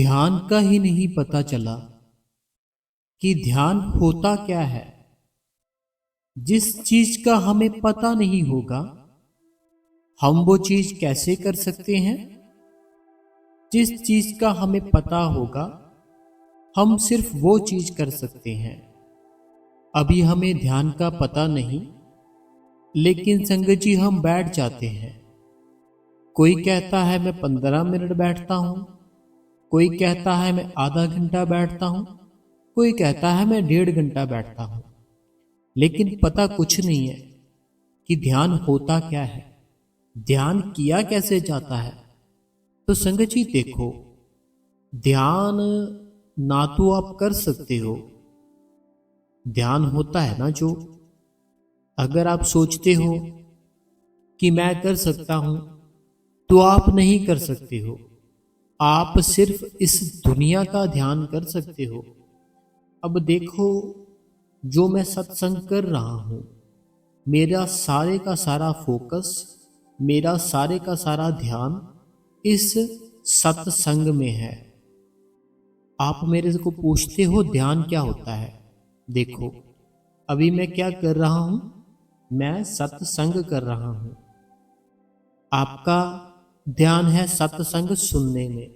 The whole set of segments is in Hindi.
ध्यान का ही नहीं पता चला कि ध्यान होता क्या है। जिस चीज का हमें पता नहीं होगा हम वो चीज कैसे कर सकते हैं। जिस चीज का हमें पता होगा हम सिर्फ वो चीज कर सकते हैं। अभी हमें ध्यान का पता नहीं, लेकिन संगत जी हम बैठ जाते हैं। कोई कहता है मैं 15 मिनट बैठता हूं, कोई कहता है मैं आधा घंटा बैठता हूं, कोई कहता है मैं 1.5 घंटा बैठता हूं। लेकिन पता कुछ नहीं है कि ध्यान होता क्या है, ध्यान किया कैसे जाता है। तो संगत जी देखो, ध्यान ना तो आप कर सकते हो, ध्यान होता है ना जो, अगर आप सोचते हो कि मैं कर सकता हूं तो आप नहीं कर सकते हो। आप सिर्फ इस दुनिया का ध्यान कर सकते हो। अब देखो, जो मैं सत्संग कर रहा हूं, मेरा सारे का सारा फोकस, मेरा सारे का सारा ध्यान इस सत्संग में है। आप मेरे को पूछते हो ध्यान क्या होता है। देखो, अभी मैं क्या कर रहा हूं, मैं सत्संग कर रहा हूं। आपका ध्यान है सत्संग सुनने में,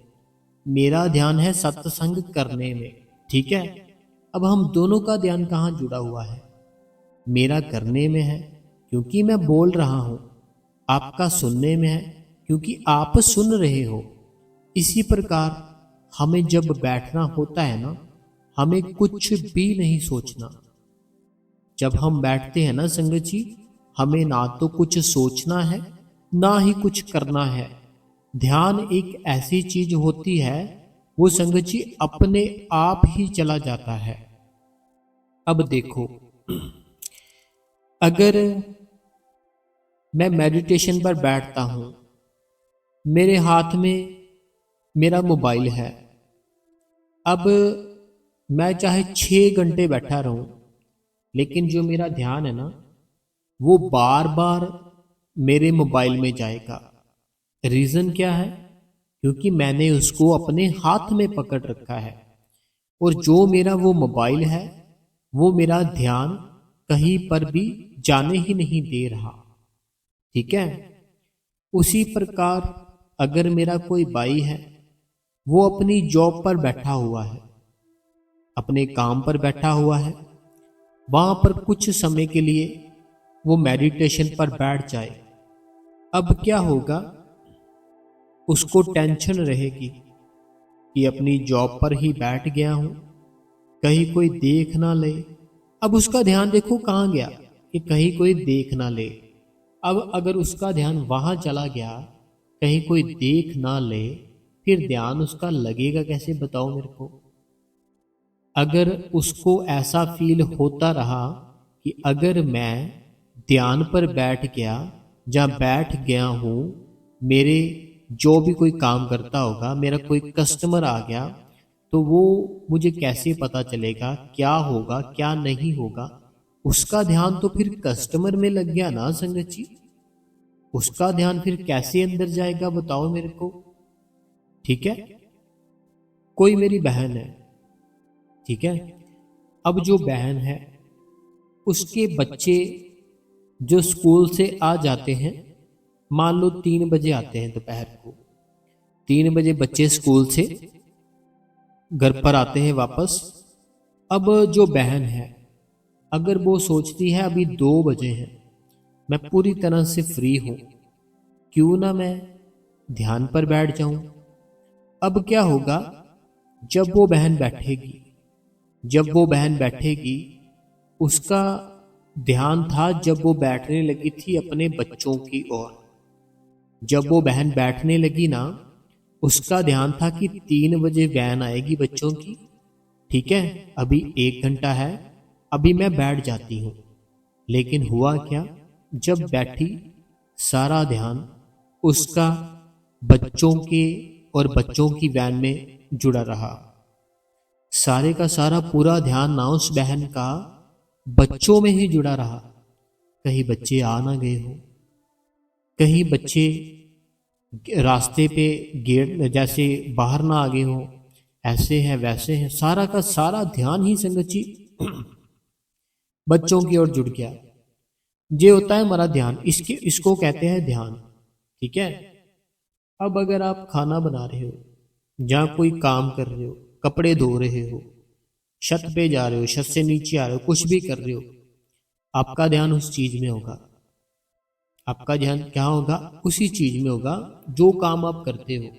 मेरा ध्यान है सत्संग करने में। ठीक है, अब हम दोनों का ध्यान कहाँ जुड़ा हुआ है? मेरा करने में है क्योंकि मैं बोल रहा हूं, आपका सुनने में है क्योंकि आप सुन रहे हो। इसी प्रकार हमें जब बैठना होता है ना, हमें कुछ भी नहीं सोचना। जब हम बैठते हैं ना संगत जी, हमें ना तो कुछ सोचना है ना ही कुछ करना है। ध्यान एक ऐसी चीज होती है, वो संगत जी अपने आप ही चला जाता है। अब देखो, अगर मैं मेडिटेशन पर बैठता हूं, मेरे हाथ में मेरा मोबाइल है। अब मैं चाहे 6 घंटे बैठा रहूं, लेकिन जो मेरा ध्यान है ना, वो बार बार मेरे मोबाइल में जाएगा। रीजन क्या है? क्योंकि मैंने उसको अपने हाथ में पकड़ रखा है, और जो मेरा वो मोबाइल है, वो मेरा ध्यान कहीं पर भी जाने ही नहीं दे रहा। ठीक है, उसी प्रकार अगर मेरा कोई भाई है, वो अपनी जॉब पर बैठा हुआ है, अपने काम पर बैठा हुआ है, वहां पर कुछ समय के लिए वो मेडिटेशन पर बैठ जाए, अब क्या होगा? उसको टेंशन रहेगी कि अपनी जॉब पर ही बैठ गया हूं, कहीं कोई देख ना ले। अब उसका ध्यान देखो कहां गया, कि कहीं कोई देख ना ले। अब अगर उसका ध्यान वहां चला गया, कहीं कोई देख ना ले, फिर ध्यान उसका लगेगा कैसे, बताओ मेरे को। अगर उसको ऐसा फील होता रहा कि अगर मैं ध्यान पर बैठ गया या बैठ गया हूं, मेरे जो भी कोई काम करता होगा, मेरा कोई कस्टमर आ गया, तो वो मुझे कैसे पता चलेगा क्या होगा क्या नहीं होगा। उसका ध्यान तो फिर कस्टमर में लग गया ना संगत जी, उसका ध्यान फिर कैसे अंदर जाएगा, बताओ मेरे को। ठीक है, कोई मेरी बहन है, ठीक है, अब जो बहन है, उसके बच्चे जो स्कूल से आ जाते हैं, मान लो 3 बजे आते हैं दोपहर को, 3 बजे बच्चे स्कूल से घर पर आते हैं वापस। अब जो बहन है, अगर वो सोचती है अभी 2 बजे हैं, मैं पूरी तरह से फ्री हूं, क्यों ना मैं ध्यान पर बैठ जाऊं। अब क्या होगा? जब वो बहन बैठेगी, जब वो बहन बैठेगी, उसका ध्यान था जब वो बैठने लगी थी अपने बच्चों की ओर। जब वो बहन बैठने लगी ना, उसका ध्यान था कि 3 बजे वैन आएगी बच्चों की। ठीक है, अभी 1 घंटा है, अभी मैं बैठ जाती हूं। लेकिन हुआ क्या? जब बैठी, सारा ध्यान उसका बच्चों के और बच्चों की वैन में जुड़ा रहा। सारे का सारा पूरा ध्यान ना उस बहन का बच्चों में ही जुड़ा रहा। कहीं बच्चे आ ना गए हो, कहीं बच्चे रास्ते पे गेट जैसे बाहर ना आ गए हो, ऐसे हैं वैसे हैं, सारा का सारा ध्यान ही संगत जी बच्चों की ओर जुड़ गया। ये होता है हमारा ध्यान, इसको कहते हैं ध्यान। ठीक है। अब अगर आप खाना बना रहे हो, जहाँ कोई काम कर रहे हो, कपड़े धो रहे हो, छत पे जा रहे हो, छत से नीचे आ रहे हो, कुछ भी कर रहे हो, आपका ध्यान उस चीज में होगा। आपका ध्यान क्या होगा? उसी चीज में होगा जो काम आप करते हो।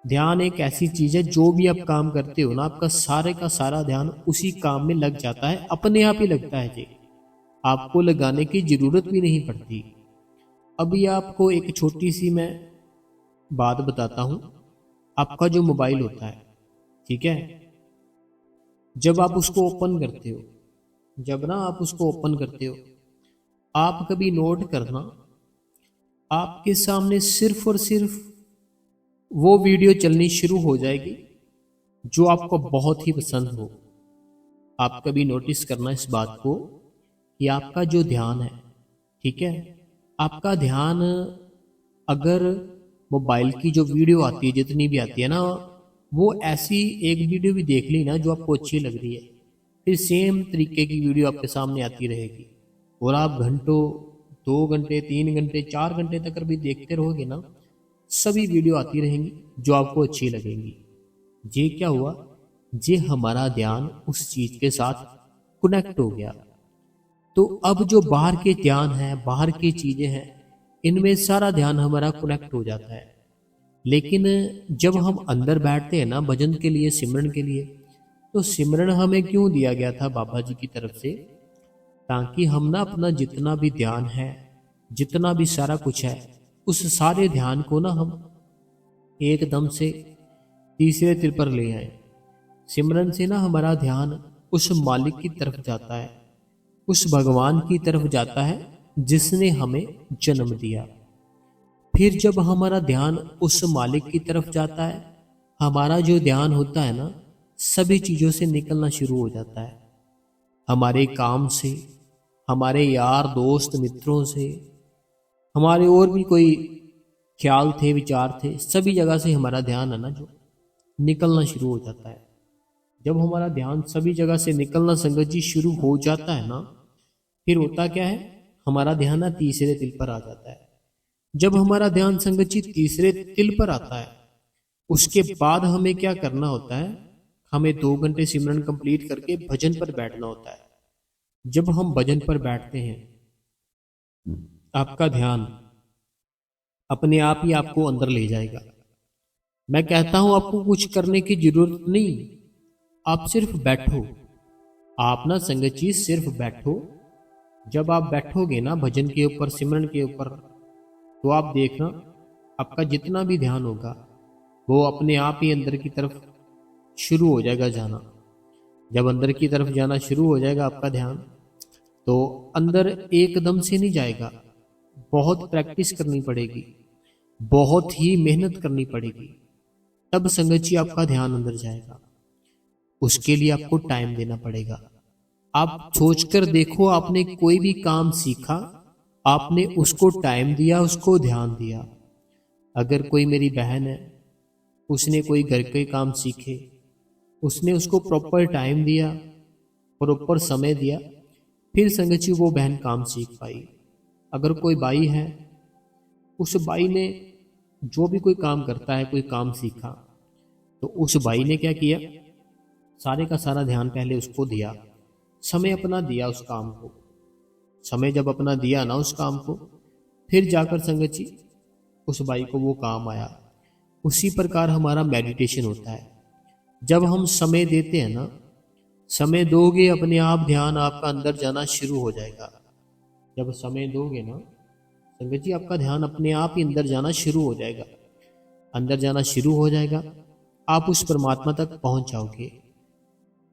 ध्यान एक ऐसी चीज है, जो भी आप काम करते हो ना, आपका सारे का सारा ध्यान उसी काम में लग जाता है, अपने आप ही लगता है जी, आपको लगाने की जरूरत भी नहीं पड़ती। अभी आपको एक छोटी सी मैं बात बताता हूं। आपका जो मोबाइल होता है, ठीक है, जब आप उसको ओपन करते हो, जब ना आप उसको ओपन करते हो, आप कभी नोट करना, आपके सामने सिर्फ और सिर्फ वो वीडियो चलनी शुरू हो जाएगी जो आपको बहुत ही पसंद हो। आप कभी नोटिस करना इस बात को कि आपका जो ध्यान है, ठीक है, आपका ध्यान अगर मोबाइल की जो वीडियो आती है, जितनी भी आती है ना, वो ऐसी एक वीडियो भी देख ली ना जो आपको अच्छी लग रही है, फिर सेम तरीके की वीडियो आपके सामने आती रहेगी, और आप घंटों, 2 घंटे, 3 घंटे, 4 घंटे तक अगर भी देखते रहोगे ना, सभी वीडियो आती रहेंगी जो आपको अच्छी लगेंगी। ये क्या हुआ? ये हमारा ध्यान उस चीज के साथ कनेक्ट हो गया। तो अब जो बाहर के ध्यान है, बाहर की चीजें हैं, इनमें सारा ध्यान हमारा कनेक्ट हो जाता है। लेकिन जब हम अंदर बैठते हैं ना भजन के लिए, सिमरन के लिए, तो सिमरन हमें क्यों दिया गया था बाबा जी की तरफ से? ताकि हम ना अपना जितना भी ध्यान है, जितना भी सारा कुछ है, उस सारे ध्यान को ना हम एकदम से तीसरे तिल पर ले आए। सिमरन से ना हमारा ध्यान उस मालिक की तरफ जाता है, उस भगवान की तरफ जाता है जिसने हमें जन्म दिया। फिर जब हमारा ध्यान उस मालिक की तरफ जाता है, हमारा जो ध्यान होता है ना, सभी चीजों से निकलना शुरू हो जाता है। हमारे काम से, हमारे यार दोस्त मित्रों से, हमारे और भी कोई ख्याल थे, विचार थे, सभी जगह से हमारा ध्यान है ना जो निकलना शुरू हो जाता है। जब हमारा ध्यान सभी जगह से निकलना संगत जी शुरू हो जाता है ना, फिर होता क्या है? हमारा ध्यान ना तीसरे तिल पर आ जाता है। जब हमारा ध्यान संगत जी तीसरे तिल पर आता है, उसके बाद हमें क्या करना होता है? हमें 2 घंटे सिमरन कंप्लीट करके भजन पर बैठना होता है। जब हम भजन पर बैठते हैं, आपका ध्यान अपने आप ही आपको अंदर ले जाएगा। मैं कहता हूं आपको कुछ करने की जरूरत नहीं, आप सिर्फ बैठो। आप ना संगत जी सिर्फ बैठो। जब आप बैठोगे ना भजन के ऊपर, सिमरन के ऊपर, तो आप देखना आपका जितना भी ध्यान होगा वो अपने आप ही अंदर की तरफ शुरू हो जाएगा जाना। जब अंदर की तरफ जाना शुरू हो जाएगा आपका ध्यान, तो अंदर एकदम से नहीं जाएगा, बहुत प्रैक्टिस करनी पड़ेगी, बहुत ही मेहनत करनी पड़ेगी, तब संगत जी आपका ध्यान अंदर जाएगा। उसके लिए आपको टाइम देना पड़ेगा। आप सोचकर देखो, आपने कोई भी काम सीखा, आपने उसको टाइम दिया, उसको ध्यान दिया। अगर कोई मेरी बहन है, उसने कोई घर के काम सीखे, उसने उसको प्रॉपर टाइम दिया, प्रॉपर समय दिया, फिर संगत जी वो बहन काम सीख पाई। अगर कोई भाई है, उस भाई ने जो भी कोई काम करता है, कोई काम सीखा, तो उस भाई ने क्या किया? सारे का सारा ध्यान पहले उसको दिया, समय अपना दिया उस काम को। समय जब अपना दिया ना उस काम को, फिर जाकर संगत जी उस भाई को वो काम आया। उसी प्रकार हमारा मेडिटेशन होता है। जब हम समय देते हैं ना, समय दोगे, अपने आप ध्यान आपका अंदर जाना शुरू हो जाएगा। जब समय दोगे ना संगत जी, आपका ध्यान अपने आप ही अंदर जाना शुरू हो जाएगा। अंदर जाना शुरू हो जाएगा, आप उस परमात्मा तक पहुंच जाओगे।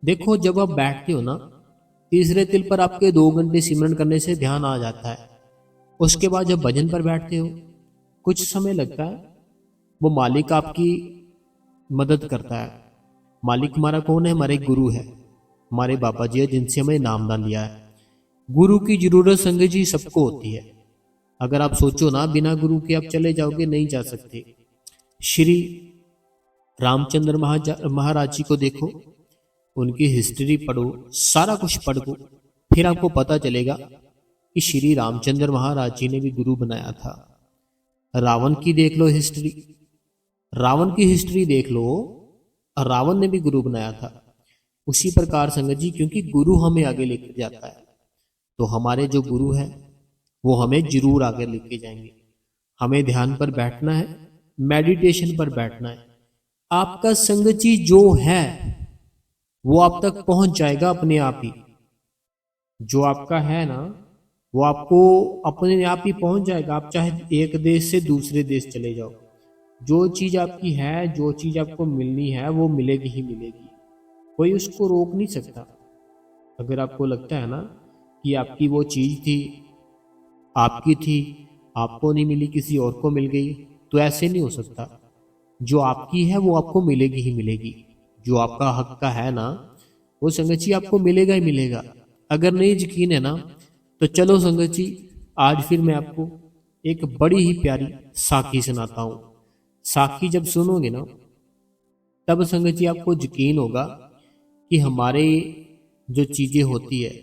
देखो, जब आप बैठते हो ना, तीसरे तिल पर आपके 2 घंटे सिमरन करने से ध्यान आ जाता है। उसके बाद जब भजन पर बैठते हो, कुछ समय लगता है, वो मालिक आपकी मदद करता है। मालिक हमारा कौन है? हमारे गुरु है, हमारे बाबा जी है, जिनसे हमें नामदान लिया है। गुरु की जरूरत संगत जी सबको होती है। अगर आप सोचो ना, बिना गुरु के आप चले जाओगे, नहीं जा सकते। श्री रामचंद्र महाराज जी को देखो, उनकी हिस्ट्री पढ़ो, सारा कुछ पढ़ो, फिर आपको पता चलेगा कि श्री रामचंद्र महाराज जी ने भी गुरु बनाया था। रावण की देख लो हिस्ट्री, रावण की हिस्ट्री देख लो, रावण ने भी गुरु बनाया था। उसी प्रकार संगत जी, क्योंकि गुरु हमें आगे लेकर जाता है, तो हमारे जो गुरु है वो हमें जरूर आगे लेके जाएंगे। हमें ध्यान पर बैठना है, मेडिटेशन पर बैठना है। आपका संगत जी जो है वो आप तक पहुंच जाएगा अपने आप ही। जो आपका है ना वो आपको अपने आप ही पहुंच जाएगा। आप चाहे एक देश से दूसरे देश चले जाओ, जो चीज आपकी है, जो चीज आपको मिलनी है वो मिलेगी ही मिलेगी, कोई उसको रोक नहीं सकता। अगर आपको लगता है ना कि आपकी वो चीज थी, आपकी थी, आपको नहीं मिली, किसी और को मिल गई, तो ऐसे नहीं हो सकता। जो आपकी है वो आपको मिलेगी ही मिलेगी। जो आपका हक का है ना वो संगत जी आपको मिलेगा ही मिलेगा। अगर नहीं यकीन है ना तो चलो संगत जी, आज फिर मैं आपको एक बड़ी ही प्यारी साखी सुनाता हूँ। साखी जब सुनोगे ना तब संगत जी आपको यकीन होगा कि हमारे जो चीज़ें होती है,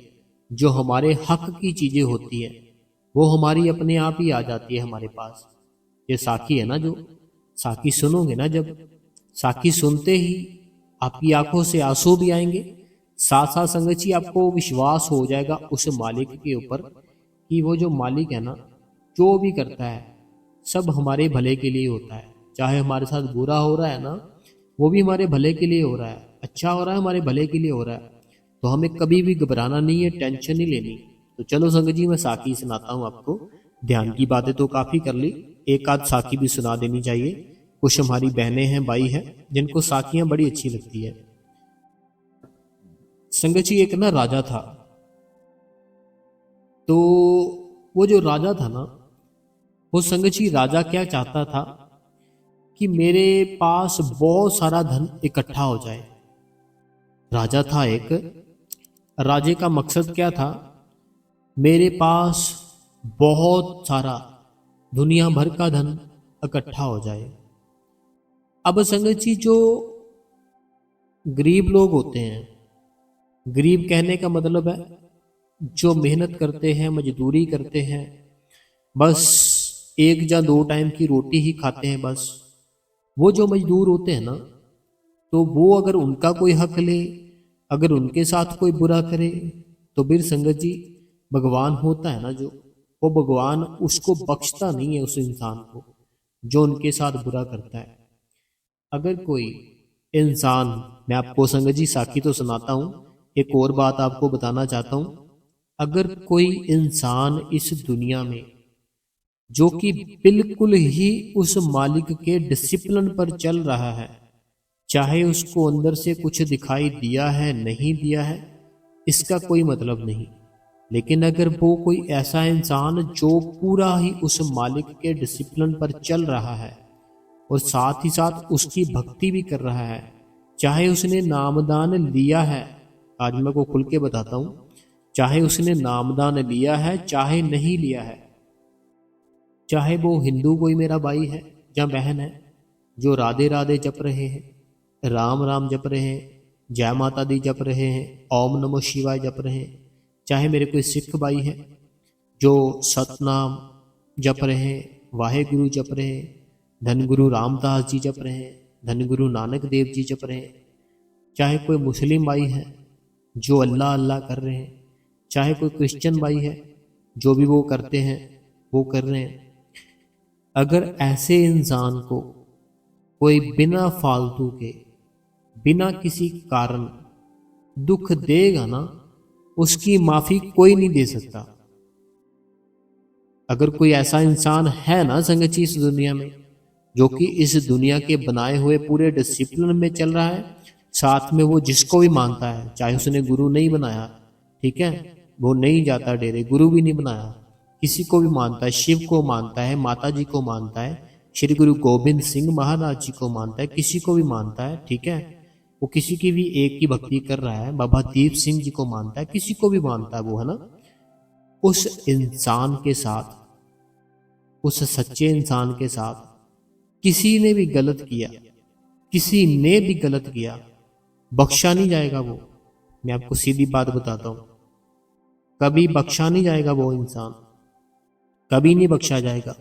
जो हमारे हक की चीज़ें होती है, वो हमारी अपने आप ही आ जाती है हमारे पास। ये साखी है ना, जो साखी सुनोगे ना, जब साखी सुनते ही आपकी आंखों से आंसू भी आएंगे, साथ साथ संगत जी आपको विश्वास हो जाएगा उस मालिक के ऊपर कि वो जो मालिक है ना, जो भी करता है सब हमारे भले के लिए होता है। चाहे हमारे साथ बुरा हो रहा है ना, वो भी हमारे भले के लिए हो रहा है, अच्छा हो रहा है हमारे भले के लिए हो रहा है। तो हमें कभी भी घबराना नहीं है, टेंशन नहीं लेनी। तो चलो संगत जी, मैं साखी सुनाता हूँ आपको। ध्यान की बातें तो काफ़ी कर ली, एक आध साखी भी सुना देनी चाहिए। कुछ हमारी बहनें हैं, भाई हैं, जिनको साखियाँ बड़ी अच्छी लगती है। संगत जी, एक ना राजा था। तो वो जो राजा था ना, वो संगत जी राजा क्या चाहता था कि मेरे पास बहुत सारा धन इकट्ठा हो जाए। राजा था एक, राजे का मकसद क्या था, मेरे पास बहुत सारा दुनिया भर का धन इकट्ठा हो जाए। अब संगत जी, जो गरीब लोग होते हैं, गरीब कहने का मतलब है जो मेहनत करते हैं, मजदूरी करते हैं, बस एक या दो टाइम की रोटी ही खाते हैं बस, वो जो मजदूर होते हैं ना, तो वो अगर उनका कोई हक ले, अगर उनके साथ कोई बुरा करे, तो फिर संगत जी भगवान होता है ना जो, वो भगवान उसको बख्शता नहीं है, उस इंसान को जो उनके साथ बुरा करता है। अगर कोई इंसान, मैं आपको संगत जी साखी तो सुनाता हूँ, एक और बात आपको बताना चाहता हूँ। अगर कोई इंसान इस दुनिया में जो कि बिल्कुल ही उस मालिक के डिसिप्लिन पर चल रहा है, चाहे उसको अंदर से कुछ दिखाई दिया है नहीं दिया है, इसका कोई मतलब नहीं, लेकिन अगर वो कोई ऐसा इंसान जो पूरा ही उस मालिक के डिसिप्लिन पर चल रहा है और साथ ही साथ उसकी भक्ति भी कर रहा है, चाहे उसने नामदान लिया है, आज मैं को खुल के बताता हूँ, चाहे उसने नामदान लिया है चाहे नहीं लिया है, चाहे वो हिंदू कोई मेरा भाई है या बहन है जो राधे राधे जप रहे हैं, राम राम जप रहे हैं, जय माता दी जप रहे हैं, ओम नमो शिवाय जप रहे हैं, चाहे मेरे कोई सिख भाई है जो सतनाम जप रहे हैं, वाहे गुरु जप रहे हैं, धन गुरु रामदास जी जप रहे हैं, धन गुरु नानक देव जी जप रहे हैं, चाहे कोई मुस्लिम भाई है जो अल्लाह अल्लाह कर रहे हैं, चाहे कोई क्रिश्चियन भाई है जो भी वो करते हैं वो कर रहे हैं। अगर ऐसे इंसान को कोई बिना फालतू के, बिना किसी कारण दुख देगा ना, उसकी माफी कोई नहीं दे सकता। अगर कोई ऐसा इंसान है ना संगत जी इस दुनिया में, जो कि इस दुनिया के बनाए हुए पूरे डिसिप्लिन में चल रहा है, साथ में वो जिसको भी मानता है, चाहे उसने गुरु नहीं बनाया, ठीक है, वो नहीं जाता डेरे, गुरु भी नहीं बनाया, किसी को भी मानता है, शिव को मानता है, माता जी को मानता है, श्री गुरु गोविंद सिंह महाराज जी को मानता है, किसी को भी मानता है, ठीक है, वो किसी की भी एक की भक्ति कर रहा है, बाबा दीप सिंह जी को मानता है, किसी को भी मानता है वो, है ना। उस इंसान के साथ, उस सच्चे इंसान के साथ किसी ने भी गलत किया किसी ने भी गलत किया, बख्शा नहीं जाएगा वो। मैं आपको सीधी बात बताता हूं, कभी बख्शा नहीं जाएगा वो इंसान, कभी नहीं बख्शा जाएगा।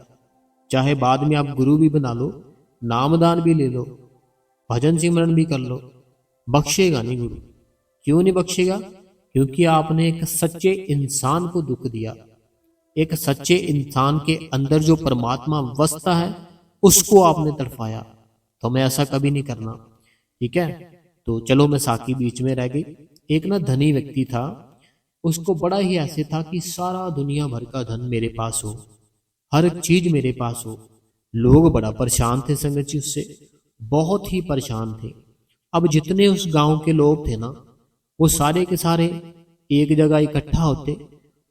चाहे बाद में आप गुरु भी बना लो, नामदान भी ले लो, भजन सिमरन भी कर लो, बख्शेगा नहीं गुरु। क्यों नहीं बख्शेगा? क्योंकि आपने एक सच्चे इंसान को दुख दिया। एक सच्चे इंसान के अंदर जो परमात्मा वसता है उसको आपने तड़फाया। तो मैं ऐसा कभी नहीं करना, ठीक है। तो चलो, मैं साकी बीच में रह गई। एक ना धनी व्यक्ति था, उसको बड़ा ही ऐसे था कि सारा दुनिया भर का धन मेरे पास हो, हर एक चीज मेरे पास हो। लोग बड़ा परेशान थे संगत जी उससे, बहुत ही परेशान थे। अब जितने उस गांव के लोग थे ना, वो सारे के सारे एक जगह इकट्ठा होते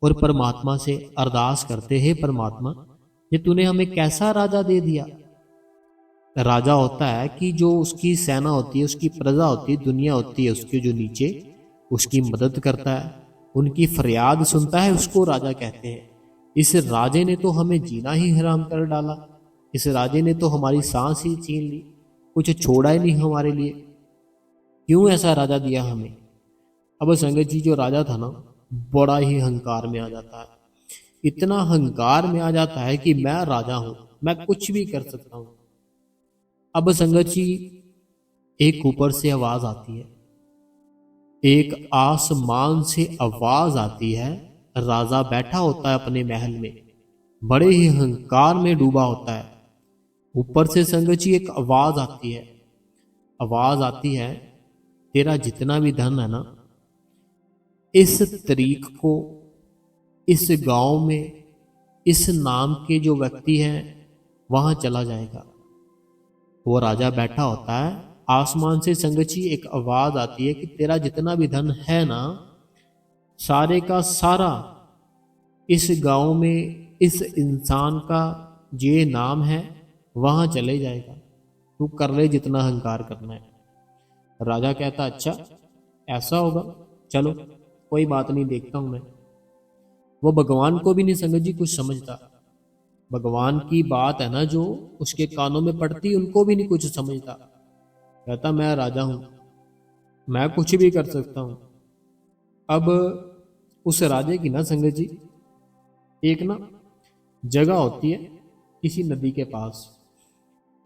और परमात्मा से अरदास करते, हे परमात्मा, ये तूने हमें कैसा राजा दे दिया। राजा होता है कि जो उसकी सेना होती है, उसकी प्रजा होती है, दुनिया होती है उसके जो नीचे, उसकी मदद करता है, उनकी फरियाद सुनता है, उसको राजा कहते हैं। इस राजे ने तो हमें जीना ही हराम कर डाला, इस राजे ने तो हमारी सांस ही छीन ली, कुछ छोड़ा ही नहीं हमारे लिए। क्यों ऐसा राजा दिया हमें? अब संगत जी, जो राजा था ना, बड़ा ही अहंकार में आ जाता है। इतना अहंकार में आ जाता है कि मैं राजा हूं, मैं कुछ भी कर सकता हूं। अब संगत जी, एक ऊपर से आवाज आती है, एक आसमान से आवाज आती है। राजा बैठा होता है अपने महल में, बड़े ही अहंकार में डूबा होता है। ऊपर से संगत जी एक आवाज आती है, आवाज आती है, तेरा जितना भी धन है ना, इस तरीक को, इस गांव में, इस नाम के जो व्यक्ति हैं वहां चला जाएगा। वो राजा बैठा होता है, आसमान से संगत जी एक आवाज आती है कि तेरा जितना भी धन है ना, सारे का सारा इस गांव में, इस इंसान का ये नाम है, वहां चले जाएगा। तू कर ले जितना अहंकार करना है। राजा कहता, अच्छा ऐसा होगा, चलो कोई बात नहीं, देखता हूं मैं। वो भगवान को भी नहीं संगत जी कुछ समझता। भगवान की बात है ना, जो उसके कानों में पड़ती, उनको भी नहीं कुछ समझता। कहता, मैं राजा हूं, मैं कुछ भी कर सकता हूं। अब उस राजे की ना संगत जी, एक ना जगह होती है किसी नदी के पास,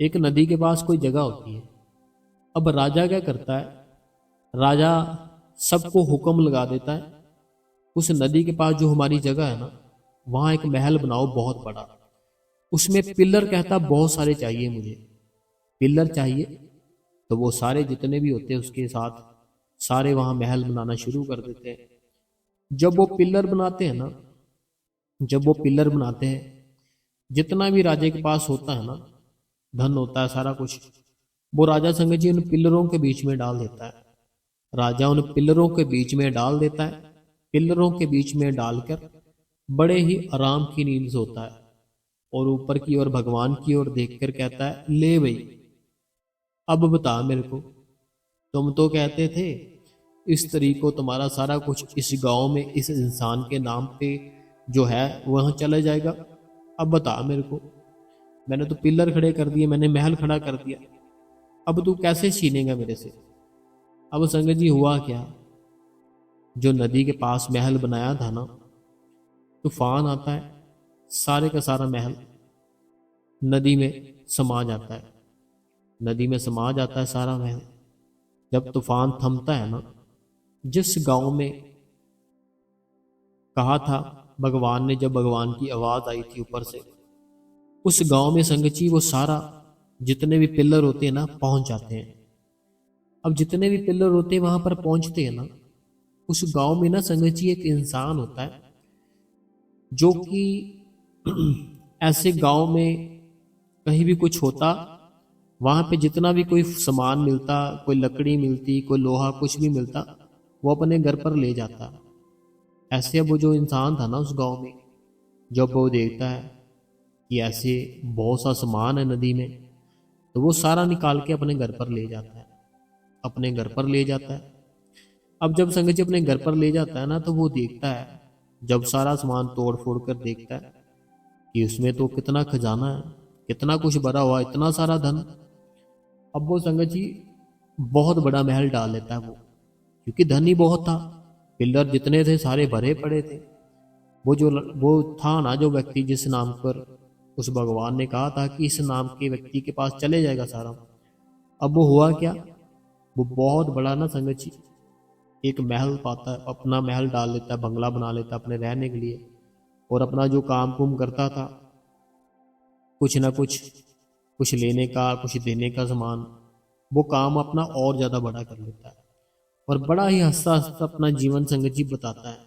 एक नदी के पास कोई जगह होती है। अब राजा क्या करता है, राजा सबको हुक्म लगा देता है, उस नदी के पास जो हमारी जगह है ना, वहां एक महल बनाओ बहुत बड़ा। उसमें पिलर, कहता बहुत सारे चाहिए मुझे, पिलर चाहिए। तो वो सारे जितने भी होते हैं उसके साथ सारे वहां महल बनाना शुरू कर देते हैं। जब वो पिलर बनाते हैं ना, जब वो पिलर बनाते हैं, जितना भी राजे के पास होता है ना, धन होता है, सारा कुछ, वो राजा संगत जी उन पिलरों के बीच में डाल देता है। राजा उन पिलरों के बीच में डाल देता है। पिलरों के बीच में डालकर बड़े ही आराम की नींद सोता है, और ऊपर की ओर भगवान की ओर देखकर कहता है, ले भाई, अब बता मेरे को, तुम तो कहते थे इस तरीको तुम्हारा सारा कुछ इस गांव में, इस इंसान के नाम पे जो है वहां चला जाएगा। अब बता मेरे को, मैंने तो पिलर खड़े कर दिए, मैंने महल खड़ा कर दिया, अब तू कैसे छीनेगा मेरे से? अब संगत जी हुआ क्या, जो नदी के पास महल बनाया था ना, तूफान आता है, सारे का सारा महल नदी में समा जाता है। नदी में समा जाता है सारा महल। जब तूफान थमता है ना, जिस गांव में कहा था भगवान ने, जब भगवान की आवाज आई थी ऊपर से, उस गांव में संगत जी वो सारा जितने भी पिलर होते हैं ना पहुंच जाते हैं। अब जितने भी पिलर होते हैं वहां पर पहुंचते हैं ना, उस गांव में ना संगत जी एक इंसान होता है, जो कि ऐसे गांव में कहीं भी कुछ होता, वहां पे जितना भी कोई सामान मिलता, कोई लकड़ी मिलती, कोई लोहा, कुछ भी मिलता, वो अपने घर पर ले जाता। ऐसे अब वो जो इंसान था ना उस गांव में, जब वो देखता है कि ऐसे बहुत सा सामान है नदी में, तो वो सारा निकाल के अपने घर पर ले जाता है, अपने घर पर ले जाता है। अब जब संगत जी अपने घर पर ले जाता है ना, तो वो देखता है, जब सारा सामान तोड़ फोड़ कर देखता है कि उसमें तो कितना खजाना है, कितना कुछ भरा हुआ, इतना सारा धन। अब वो संगत जी बहुत बड़ा महल डाल लेता है वो, क्योंकि धन ही बहुत था, पिलर जितने थे सारे भरे पड़े थे। वो था ना जो व्यक्ति जिस नाम पर उस भगवान ने कहा था कि इस नाम के व्यक्ति के पास चले जाएगा सारा, अब वो हुआ क्या, वो बहुत बड़ा ना संगत जी एक महल पाता है, अपना महल डाल लेता है, बंगला बना लेता है अपने रहने के लिए, और अपना जो काम कुम करता था, कुछ ना कुछ लेने का कुछ देने का सामान, वो काम अपना और ज़्यादा बड़ा कर लेता है, और बड़ा ही हंसता हंसता अपना जीवन संगत जी बताता है।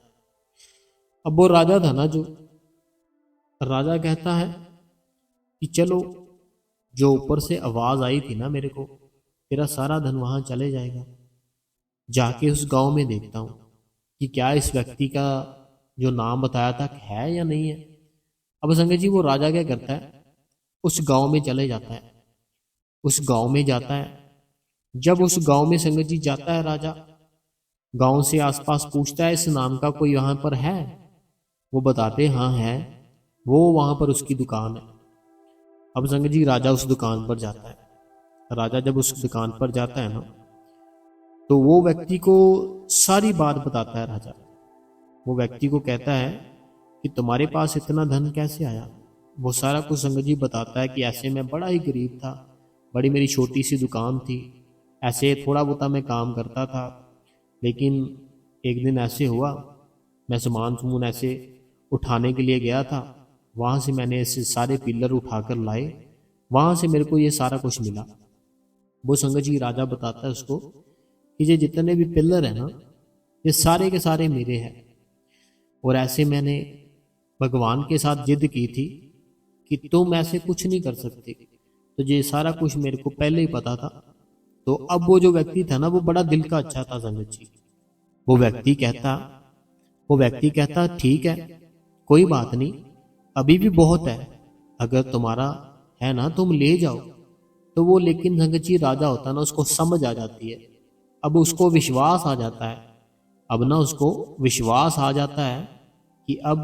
अब वो राजा था ना, जो राजा कहता है कि चलो, जो ऊपर से आवाज़ आई थी ना मेरे को, तेरा सारा धन वहाँ चले जाएगा, जाके उस गांव में देखता हूँ कि क्या इस व्यक्ति का जो नाम बताया था है या नहीं है। अब संगत जी वो राजा क्या करता है, उस गांव में चले जाता है, उस गांव में जाता है। जब उस गांव में संगत जी जाता है राजा, गांव से आसपास पूछता है इस नाम का कोई यहाँ पर है, वो बताते हाँ है, वो वहां पर उसकी दुकान है। अब संगत जी राजा उस दुकान पर जाता है, राजा जब उस दुकान पर जाता है ना, तो वो व्यक्ति को सारी बात बताता है राजा। वो व्यक्ति को कहता है कि तुम्हारे पास इतना धन कैसे आया। वो सारा कुछ संगत जी बताता है कि ऐसे मैं बड़ा ही गरीब था, बड़ी मेरी छोटी सी दुकान थी, ऐसे थोड़ा बहुत मैं काम करता था, लेकिन एक दिन ऐसे हुआ, मैं सामान सुमून ऐसे उठाने के लिए गया था, वहाँ से मैंने ऐसे सारे पिलर उठाकर लाए, वहाँ से मेरे को ये सारा कुछ मिला। वो संगत जी राजा बताता है उसको कि ये जितने भी पिलर है ना, ये सारे के सारे मेरे हैं, और ऐसे मैंने भगवान के साथ जिद की थी कि तुम ऐसे कुछ नहीं कर सकते, तो ये सारा कुछ मेरे को पहले ही पता था। तो अब वो जो व्यक्ति था ना, वो बड़ा दिल का अच्छा था संगत जी। वो व्यक्ति कहता वो व्यक्ति कहता ठीक है, कोई बात नहीं, अभी भी बहुत है, अगर तुम्हारा है ना तुम ले जाओ। तो वो लेकिन संगत जी राजा होता है ना, उसको समझ आ जाती है, अब उसको विश्वास आ जाता है, अब ना उसको विश्वास आ जाता है कि अब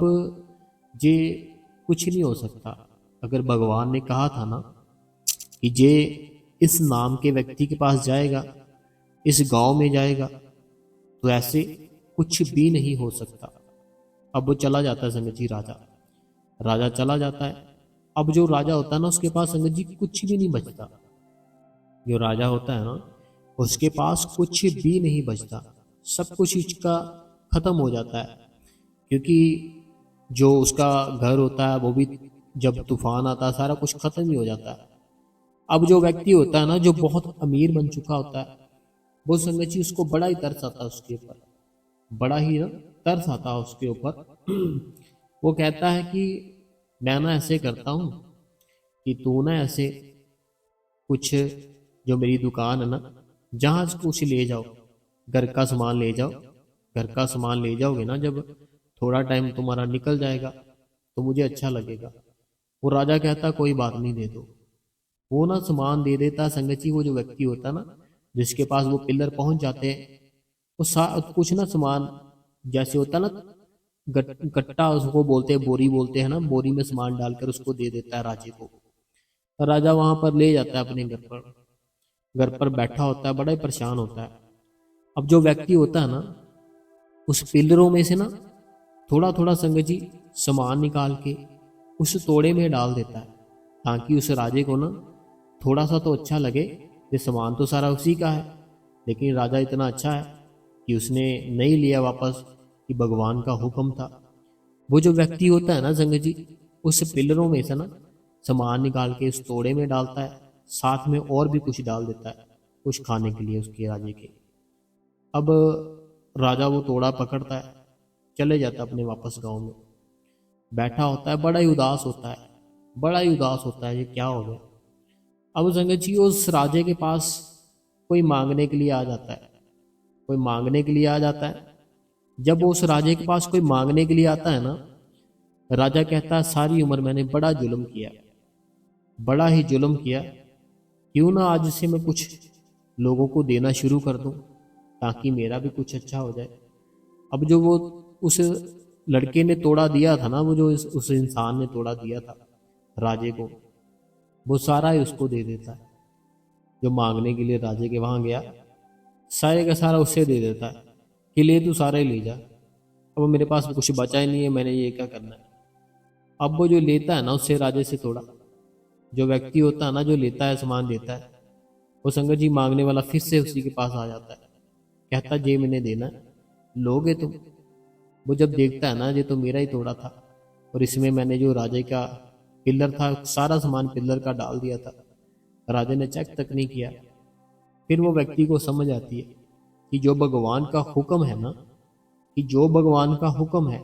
ये कुछ नहीं हो सकता। अगर भगवान ने कहा था ना कि ये इस नाम के व्यक्ति के पास जाएगा, इस गांव में जाएगा, तो ऐसे कुछ भी नहीं हो सकता। अब वो चला जाता है संगत जी राजा, राजा चला जाता है। अब जो राजा होता है ना, उसके पास संगत जी कुछ भी नहीं बचता। जो राजा होता है ना, उसके पास कुछ भी नहीं बचता, सब कुछ इसका खत्म हो जाता है, क्योंकि जो उसका घर होता है वो भी जब तूफान आता है सारा कुछ खत्म ही हो जाता है। अब जो व्यक्ति होता है ना, जो बहुत अमीर बन चुका होता है, वो संगत जी उसको बड़ा ही तरस आता है उसके ऊपर, बड़ा ही ना तरस आता है उसके ऊपर। वो कहता है कि मैं ना ऐसे करता हूँ कि तू ना ऐसे कुछ जो मेरी दुकान है ना, जहाँ से कुछ ले जाओ, घर का सामान ले जाओ, घर का सामान ले जाओगे ना, जब थोड़ा टाइम तुम्हारा निकल जाएगा तो मुझे अच्छा लगेगा। वो राजा कहता कोई बात नहीं, दे दो। वो ना सामान दे देता संगत जी। वो जो व्यक्ति होता ना, जिसके पास वो पिलर पहुंच जाते हैं, वो कुछ ना सामान जैसे होता ना, गट्टा उसको बोलते हैं, बोरी बोलते हैं ना, बोरी में सामान डालकर उसको दे देता है राजे को। राजा वहां पर ले जाता है अपने घर पर, घर पर बैठा होता है, बड़ा ही परेशान होता है। अब जो व्यक्ति होता है ना, उस पिलरों में से ना थोड़ा थोड़ा संगत जी सामान निकाल के उस तोड़े में डाल देता है, ताकि उस राजे को ना थोड़ा सा तो अच्छा लगे, ये सामान तो सारा उसी का है। लेकिन राजा इतना अच्छा है कि उसने नहीं लिया वापस, कि भगवान का हुक्म था। वो जो व्यक्ति होता है ना संगत जी, उस पिलरों में से ना सामान निकाल के उस तोड़े में डालता है, साथ में और भी कुछ डाल देता है, कुछ खाने के लिए उसके राजे के। अब राजा वो तोड़ा पकड़ता है, चले जाता है अपने वापस गांव में, बैठा होता है, बड़ा ही उदास होता है, बड़ा ही उदास होता है, ये क्या हो गया। अब संगत जी उस राजे के पास कोई मांगने के लिए आ जाता है, कोई मांगने के लिए आ जाता है। जब वो उस राजे के पास कोई मांगने के लिए आता है ना, राजा कहता है सारी उम्र मैंने बड़ा जुल्म किया, बड़ा ही जुल्म किया, क्यों ना आज से मैं कुछ लोगों को देना शुरू कर दूं, ताकि मेरा भी कुछ अच्छा हो जाए। अब जो वो उस लड़के ने तोड़ा दिया था ना, वो जो उस इंसान ने तोड़ा दिया था राजे को, वो सारा ही उसको दे देता है। जो मांगने के लिए राजे के वहाँ गया, सारे का सारा उससे दे देता है कि ले तू सारा ही ले जा, अब मेरे पास कुछ बचा ही नहीं है, मैंने ये क्या करना है। अब वो जो लेता है ना उससे राजे से थोड़ा, जो व्यक्ति होता है ना जो लेता है सामान देता है, वो संगत जी मांगने वाला फिर से उसी के पास आ जाता है, कहता जे मैंने देना है लोगे तुम। वो जब देखता है ना ये तो मेरा ही तोड़ा था, और इसमें मैंने जो राजे का पिल्लर था सारा सामान पिल्लर का डाल दिया था, राजे ने चेक तक नहीं किया। फिर वो व्यक्ति को समझ आती है कि जो भगवान का हुक्म है ना, कि जो भगवान का हुक्म है,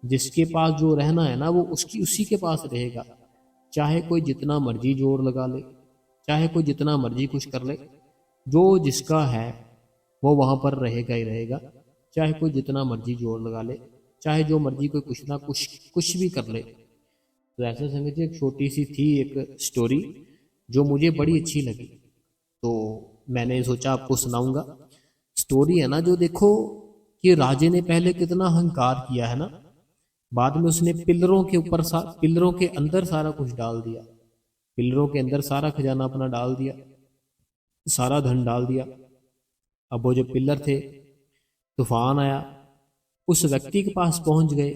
जिसके पास जो रहना है ना वो उसकी उसी के पास रहेगा, चाहे कोई जितना मर्जी जोर लगा ले, चाहे कोई जितना मर्जी कुछ कर ले, जो जिसका है वो वहां पर रहेगा ही रहेगा, चाहे कोई जितना मर्जी जोर लगा ले, चाहे जो मर्जी कोई कुछ ना कुछ भी कर ले। तो ऐसा समझिए एक छोटी सी थी एक स्टोरी जो मुझे बड़ी अच्छी लगी, तो मैंने सोचा आपको सुनाऊंगा। स्टोरी है ना जो देखो कि राजे ने पहले कितना अहंकार किया है ना, बाद में उसने पिलरों के ऊपर पिलरों के अंदर सारा कुछ डाल दिया, पिलरों के अंदर सारा खजाना अपना डाल दिया, सारा धन डाल दिया। अब वो जो पिलर थे, तूफान आया, उस व्यक्ति के पास पहुंच गए,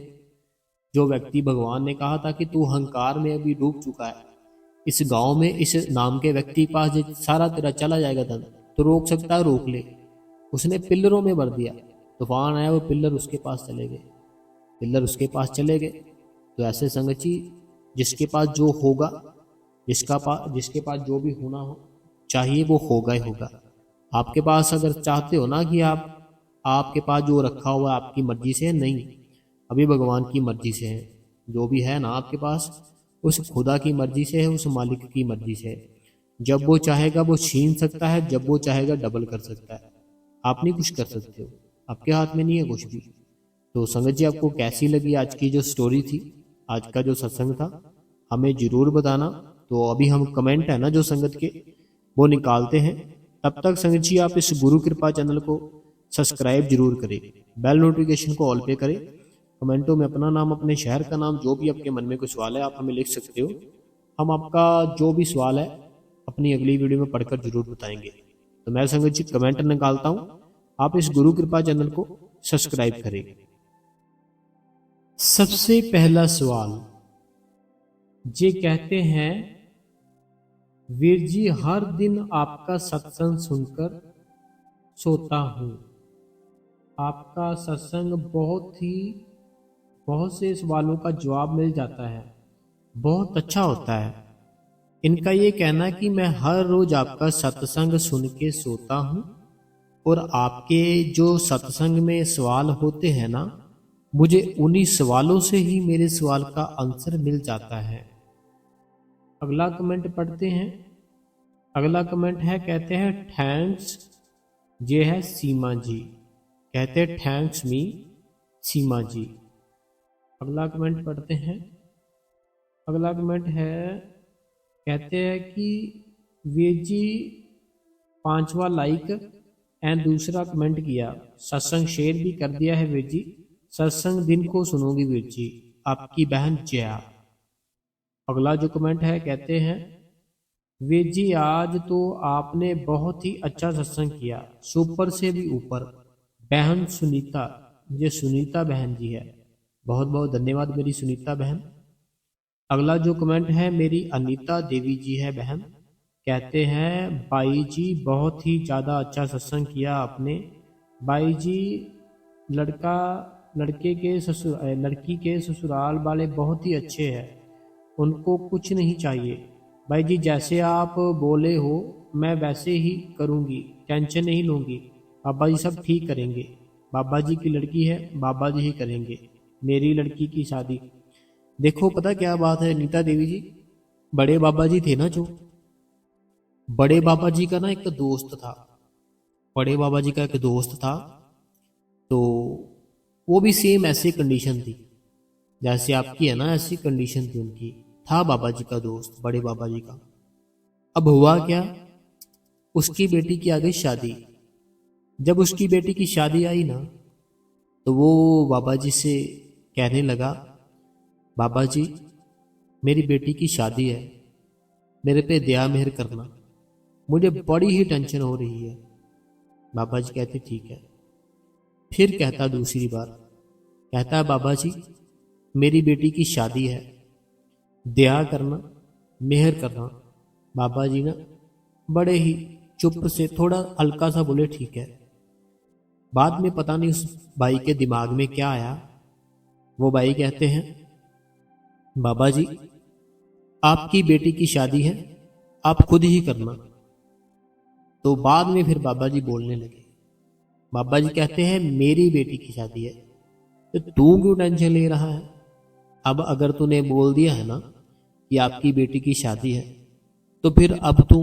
जो व्यक्ति भगवान ने कहा था कि तू अहंकार में अभी डूब चुका है, इस गांव में इस नाम के व्यक्ति के पास सारा तेरा चला जाएगा धन, तो रोक सकता है रोक ले। उसने पिल्लरों में भर दिया, तूफान आया, वो पिल्लर उसके पास चले गए, पिल्लर उसके पास चले गए। तो ऐसे संगत जी जिसके पास जो होगा, जिसके पास जो भी होना हो चाहिए वो होगा ही होगा। आपके पास अगर चाहते हो ना कि आपके पास जो रखा हुआ है आपकी मर्जी से है, नहीं, अभी भगवान की मर्जी से है, जो भी है ना आपके पास उस खुदा की मर्जी से है, उस मालिक की मर्जी से है। जब वो चाहेगा वो छीन सकता है, जब वो चाहेगा डबल कर सकता है, आप नहीं कुछ कर सकते हो, आपके हाथ में नहीं है कुछ भी। तो संगत जी आपको कैसी लगी आज की जो स्टोरी थी, आज का जो सत्संग था, हमें जरूर बताना। तो अभी हम कमेंट है ना जो संगत के वो निकालते हैं, तब तक संगत जी आप इस गुरु कृपा चैनल को सब्सक्राइब जरूर करें, बेल नोटिफिकेशन को ऑल पे करें, कमेंटों में अपना नाम, अपने शहर का नाम, जो भी आपके मन में कोई सवाल है आप हमें लिख सकते हो, हम आपका जो भी सवाल है अपनी अगली वीडियो में पढ़कर जरूर बताएंगे। तो मैं संगत जी कमेंट निकालता हूँ, आप इस गुरु कृपा चैनल को सब्सक्राइब करें। सबसे पहला सवाल ये कहते हैं, वीर जी हर दिन आपका सत्संग सुनकर सोता हूँ, आपका सत्संग बहुत से सवालों का जवाब मिल जाता है, बहुत अच्छा होता है। इनका ये कहना है कि मैं हर रोज आपका सत्संग सुन के सोता हूँ, और आपके जो सत्संग में सवाल होते हैं ना, मुझे उन्हीं सवालों से ही मेरे सवाल का आंसर मिल जाता है। अगला कमेंट पढ़ते हैं। अगला कमेंट है, कहते हैं थैंक्स, ये है सीमा जी, कहते हैं थैंक्स मी सीमा जी। अगला कमेंट पढ़ते हैं। अगला कमेंट है, कहते हैं कि वीर जी 5वां लाइक एंड दूसरा कमेंट किया, सत्संग शेयर भी कर दिया है वीर जी, सत्संग दिन को सुनोगी वीर जी, आपकी बहन जया। अगला जो कमेंट है, कहते हैं वीर जी आज तो आपने बहुत ही अच्छा सत्संग किया, सुपर से भी ऊपर, बहन सुनीता, ये सुनीता बहन जी है, बहुत बहुत धन्यवाद मेरी सुनीता बहन। अगला जो कमेंट है मेरी अनीता देवी जी है बहन, कहते हैं बाई जी बहुत ही ज़्यादा अच्छा सत्संग किया आपने, बाई जी लड़की के ससुराल वाले बहुत ही अच्छे हैं, उनको कुछ नहीं चाहिए, भाई जी जैसे आप बोले हो मैं वैसे ही करूँगी, टेंशन नहीं लूँगी, बाबा जी सब ठीक करेंगे, बाबा जी की लड़की है बाबा जी ही करेंगे मेरी लड़की की शादी। देखो पता क्या बात है नीता देवी जी, बड़े बाबा जी थे ना, जो बड़े बाबा जी का ना एक दोस्त था, बड़े बाबा जी का एक दोस्त था, तो वो भी सेम ऐसी कंडीशन थी जैसे आपकी है ना, ऐसी कंडीशन थी उनकी, था बाबा जी का दोस्त बड़े बाबा जी का। अब हुआ क्या, उसकी बेटी की आ गई शादी। जब उसकी बेटी की शादी आई ना, तो वो बाबा जी से कहने लगा, बाबा जी मेरी बेटी की शादी है, मेरे पे दया मेहर करना। मुझे बड़ी ही टेंशन हो रही है। बाबा जी कहते ठीक है। फिर कहता दूसरी बार, कहता है बाबा जी मेरी बेटी की शादी है, दया करना, मेहर करना। बाबा जी ना बड़े ही चुप से थोड़ा हल्का सा बोले ठीक है। बाद में पता नहीं उस भाई के दिमाग में क्या आया, वो भाई कहते हैं बाबा जी आपकी बेटी की शादी है, आप खुद ही करना। तो बाद में फिर बाबा जी बोलने लगे। बाबा जी कहते हैं मेरी बेटी की शादी है तो तू क्यों टेंशन ले रहा है? अब अगर तूने बोल दिया है ना कि आपकी बेटी की शादी है तो फिर अब तू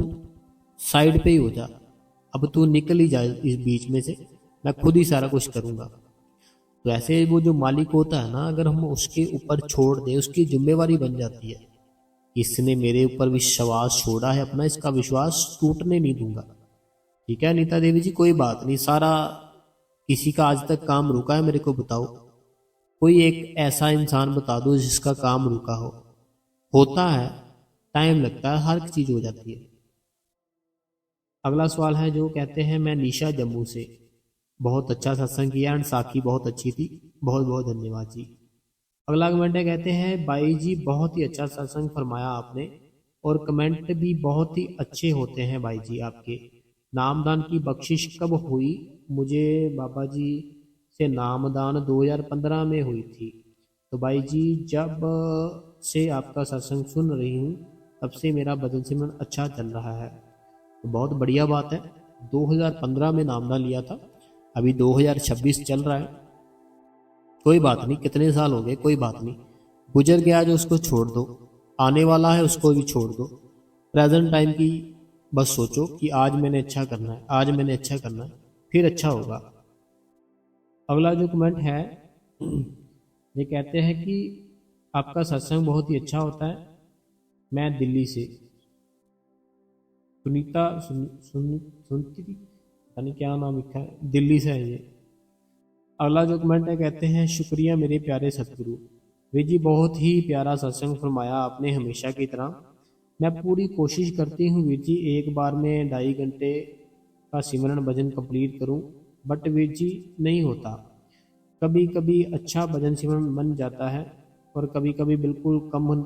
साइड पे ही हो जा, अब तू निकल ही जा इस बीच में से, मैं खुद ही सारा कुछ करूंगा। तो ऐसे वो जो मालिक होता है ना, अगर हम उसके ऊपर छोड़ दें, उसकी जिम्मेवारी बन जाती है। इसने मेरे ऊपर विश्वास छोड़ा है अपना, इसका विश्वास टूटने नहीं दूंगा। ठीक है नीता देवी जी, कोई बात नहीं, सारा किसी का आज तक काम रुका है मेरे को बताओ, कोई एक ऐसा इंसान बता दो जिसका काम रुका हो। होता है, टाइम लगता है, हर चीज हो जाती है। अगला सवाल है जो कहते हैं मैं निशा जम्मू से, बहुत अच्छा सत्संग किया एंड साखी बहुत अच्छी थी, बहुत बहुत धन्यवाद जी। अगला कमेंट है, कहते हैं भाई जी बहुत ही अच्छा सत्संग फरमाया आपने, और कमेंट भी बहुत ही अच्छे होते हैं भाई जी आपके। नामदान की बख्शिश कब हुई? मुझे बाबा जी से नामदान 2015 में हुई थी। तो भाई जी जब से आपका सत्संग सुन रही हूँ तब से मेरा भजन सिमरन अच्छा चल रहा है, तो बहुत बढ़िया बात है। 2015 में नामदान लिया था, अभी 2026 चल रहा है, कोई बात नहीं, कितने साल हो गए, कोई बात नहीं। गुजर गया जो उसको छोड़ दो, आने वाला है उसको भी छोड़ दो। प्रेजेंट टाइम की बस सोचो कि आज मैंने अच्छा करना है, आज मैंने अच्छा करना है, फिर अच्छा होगा। अगला जो कमेंट है ये कहते हैं कि आपका सत्संग बहुत ही अच्छा होता है, मैं दिल्ली से। सुनीता सुनती थी, पता नहीं क्या नाम लिखा है, दिल्ली से है ये। अगला जो कमेंट है, कहते हैं शुक्रिया मेरे प्यारे सतगुरु। वे जी बहुत ही प्यारा सत्संग फरमाया आपने हमेशा की तरह। मैं पूरी कोशिश करती हूँ वीर जी एक बार में 2.5 घंटे का सिमरन भजन कंप्लीट करूँ, बट वीर जी नहीं होता। कभी कभी अच्छा भजन सिमरन बन जाता है और कभी कभी बिल्कुल कम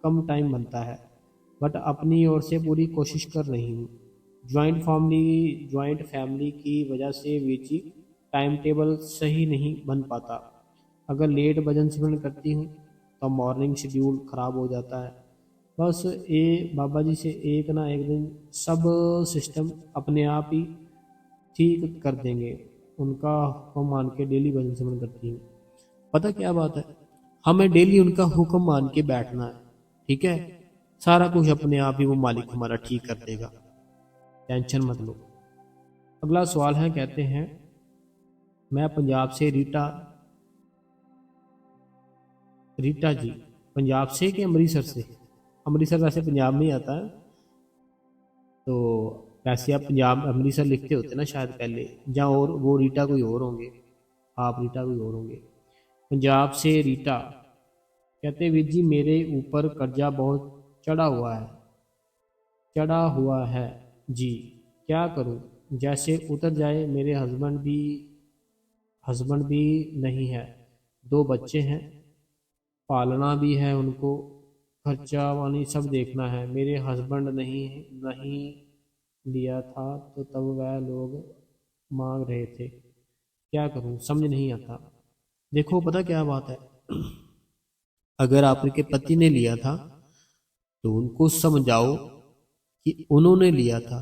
कम टाइम बनता है, बट अपनी ओर से पूरी कोशिश कर रही हूँ। ज्वाइंट फैमिली की वजह से वीर जी टाइम टेबल सही नहीं बन पाता। अगर लेट भजन सिमरन करती हूँ तो मॉर्निंग शेड्यूल खराब हो जाता है। बस बाबा जी से एक ना एक दिन सब सिस्टम अपने आप ही ठीक कर देंगे, उनका हुक्म मान के डेली भजन सिमरन करती हूँ। पता क्या बात है, हमें डेली उनका हुक्म मान के बैठना है, ठीक है, सारा कुछ अपने आप ही वो मालिक हमारा ठीक कर देगा, टेंशन मत लो। अगला सवाल है, कहते हैं मैं पंजाब से रीटा रीटा जी, पंजाब से कि अमृतसर से? अमृतसर वैसे पंजाब में ही आता है, तो वैसे आप पंजाब अमृतसर लिखते होते ना शायद पहले, या और वो रीटा कोई और होंगे, आप रीटा कोई और होंगे। पंजाब से रीटा कहते वीर जी मेरे ऊपर कर्जा बहुत चढ़ा हुआ है जी, क्या करूं? जैसे उतर जाए, मेरे हस्बैंड भी नहीं है, 2 बच्चे हैं, पालना भी है उनको, खर्चा पानी सब देखना है। मेरे हस्बैंड नहीं लिया था तो तब वह लोग मांग रहे थे, क्या करूं समझ नहीं आता। देखो पता क्या बात है, अगर आपके पति ने लिया था तो उनको समझाओ कि उन्होंने लिया था,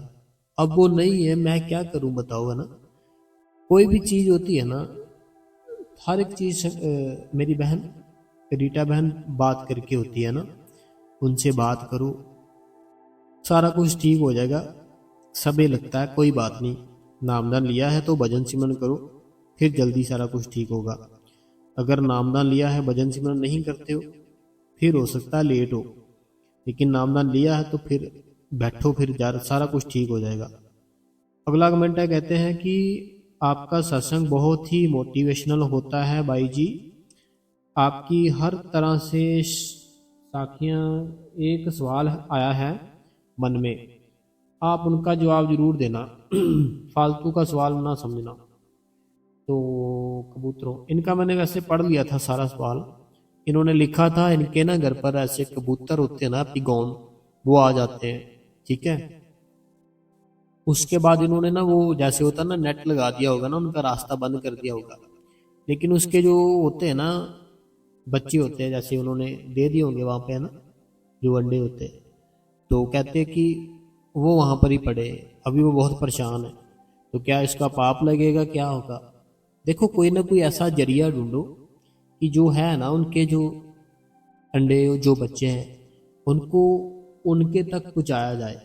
अब वो नहीं है, मैं क्या करूं बताओ, है ना। कोई भी चीज होती है ना, हर एक चीज मेरी बहन रीटा बहन बात करके होती है ना, उनसे बात करो, सारा कुछ ठीक हो जाएगा। सबे लगता है कोई बात नहीं, नामदान लिया है तो भजन सिमरन करो, फिर जल्दी सारा कुछ ठीक होगा। अगर नामदान लिया है भजन सिमरन नहीं करते हो, फिर हो सकता है लेट हो, लेकिन नामदान लिया है तो फिर बैठो, फिर सारा कुछ ठीक हो जाएगा। अगला कमेंट है, कहते हैं कि आपका सत्संग बहुत ही मोटिवेशनल होता है भाई जी, आपकी हर तरह से साखियां। एक सवाल आया है मन में, आप उनका जवाब ज़रूर देना, फालतू का सवाल ना समझना। तो कबूतरों, इनका मैंने वैसे पढ़ लिया था सारा सवाल। इन्होंने लिखा था इनके ना घर पर ऐसे कबूतर होते हैं ना पिगौन, वो आ जाते हैं, ठीक है। उसके बाद इन्होंने ना वो जैसे होता है ना नेट लगा दिया होगा ना, उनका रास्ता बंद कर दिया होगा। लेकिन उसके जो होते हैं ना बच्चे होते हैं, जैसे उन्होंने दे दिए होंगे वहां पे है ना, जो अंडे होते हैं, तो कहते हैं कि वो वहां पर ही पड़े, अभी वो बहुत परेशान है, तो क्या इसका पाप लगेगा, क्या होगा। देखो कोई ना कोई ऐसा जरिया ढूंढो कि जो है ना उनके जो अंडे जो बच्चे हैं उनको उनके तक पहुंचाया जाए।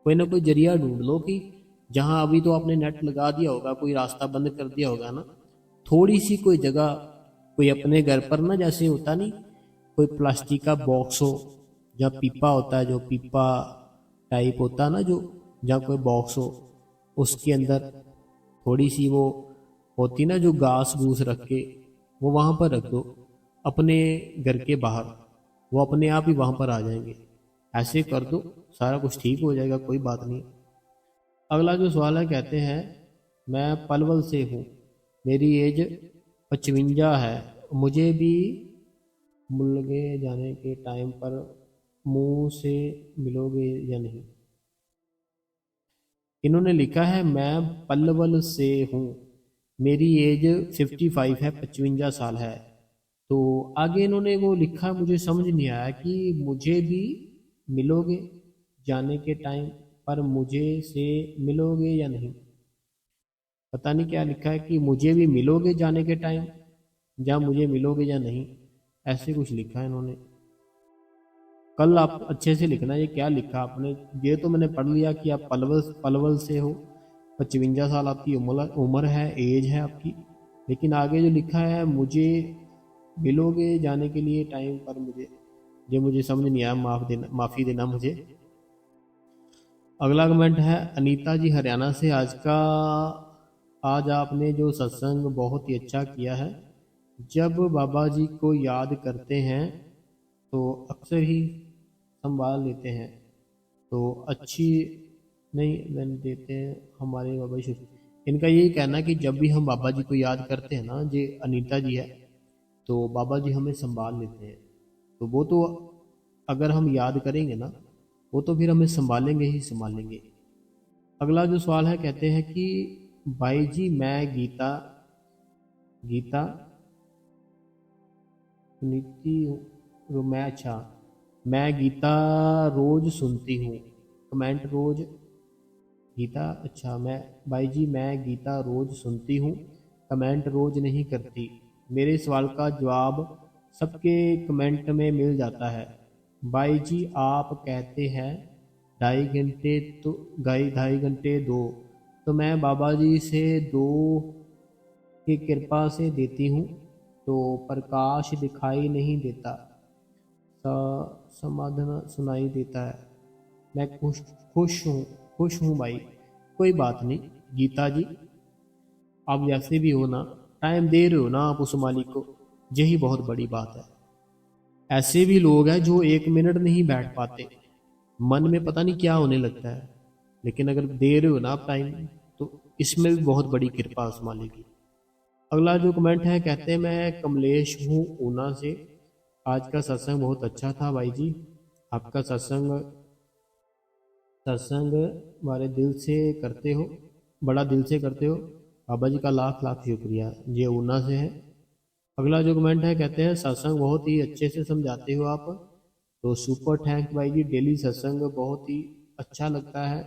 कोई ना कोई जरिया ढूंढ लो कि जहां अभी तो आपने नेट लगा दिया होगा, कोई रास्ता बंद कर दिया होगा ना, थोड़ी सी कोई जगह, कोई अपने घर पर ना जैसे होता नहीं, कोई प्लास्टिक का बॉक्स हो या पीपा होता है, जो पीपा टाइप होता है ना, जो जहाँ कोई बॉक्स हो उसके अंदर थोड़ी सी वो होती ना जो घास घूस रख के, वो वहां पर रख दो अपने घर के बाहर, वो अपने आप ही वहां पर आ जाएंगे। ऐसे कर दो, सारा कुछ ठीक हो जाएगा, कोई बात नहीं। अगला जो सवाल है, कहते हैं मैं पलवल से हूँ, मेरी एज 55 है, मुझे भी मुलगे जाने के टाइम पर मुंह से मिलोगे या नहीं। इन्होंने लिखा है मैं पलवल से हूँ, मेरी एज 55 है, 55 साल है। तो आगे इन्होंने वो लिखा, मुझे समझ नहीं आया कि मुझे भी मिलोगे जाने के टाइम पर मुझे से मिलोगे या नहीं। पता नहीं क्या लिखा है कि मुझे भी मिलोगे जाने के टाइम, या मुझे मिलोगे या नहीं, ऐसे कुछ लिखा है इन्होंने। कल आप अच्छे से लिखना ये क्या लिखा आपने। ये तो मैंने पढ़ लिया कि आप पलवल पलवल से हो, 55 साल आपकी उम्र है, एज है आपकी। लेकिन आगे जो लिखा है मुझे मिलोगे जाने के लिए टाइम पर मुझे, ये मुझे समझ नहीं आया, माफ़ी देना मुझे। अगला कमेंट है अनीता जी हरियाणा से, आज आपने जो सत्संग बहुत ही अच्छा किया है। जब बाबा जी को याद करते हैं तो अक्सर ही संभाल लेते हैं, तो अच्छी नहीं बन देते हैं हमारे बाबा जी। इनका यही कहना है कि जब भी हम बाबा जी को याद करते हैं ना, ये अनीता जी है, तो बाबा जी हमें संभाल लेते हैं। तो वो तो अगर हम याद करेंगे ना, वो तो फिर हमें संभालेंगे ही संभालेंगे। अगला जो सवाल है, कहते हैं कि भाई जी मैं गीता गीता सुनती हूँ, मैं अच्छा मैं गीता रोज सुनती हूँ, कमेंट रोज गीता, अच्छा मैं भाई जी मैं गीता रोज सुनती हूँ, कमेंट रोज नहीं करती। मेरे सवाल का जवाब सबके कमेंट में मिल जाता है। भाई जी आप कहते हैं 2.5 घंटे, तो 2.5 घंटे दो, तो मैं बाबा जी से 2 की कृपा से देती हूँ, तो प्रकाश दिखाई नहीं देता, समाधान सुनाई देता है। मैं खुश हूँ, खुश हूँ भाई। कोई बात नहीं गीता जी, आप जैसे भी हो ना, टाइम दे रहे हो ना आप उस मालिक को, यही बहुत बड़ी बात है। ऐसे भी लोग हैं जो 1 मिनट नहीं बैठ पाते, मन में पता नहीं क्या होने लगता है, लेकिन अगर दे रहे हो ना आप टाइम, तो इसमें भी बहुत बड़ी कृपा उस मालिक की। अगला जो कमेंट है, कहते हैं मैं कमलेश हूँ ऊना से, आज का सत्संग बहुत अच्छा था भाई जी, आपका सत्संग सत्संग हमारे दिल से करते हो, बड़ा दिल से करते हो, बाबा जी का लाख लाख शुक्रिया। ये ऊना से है। अगला जो कमेंट है, कहते हैं सत्संग बहुत ही अच्छे से समझाते हो आप, तो सुपर थैंक भाई जी, डेली सत्संग बहुत ही अच्छा लगता है,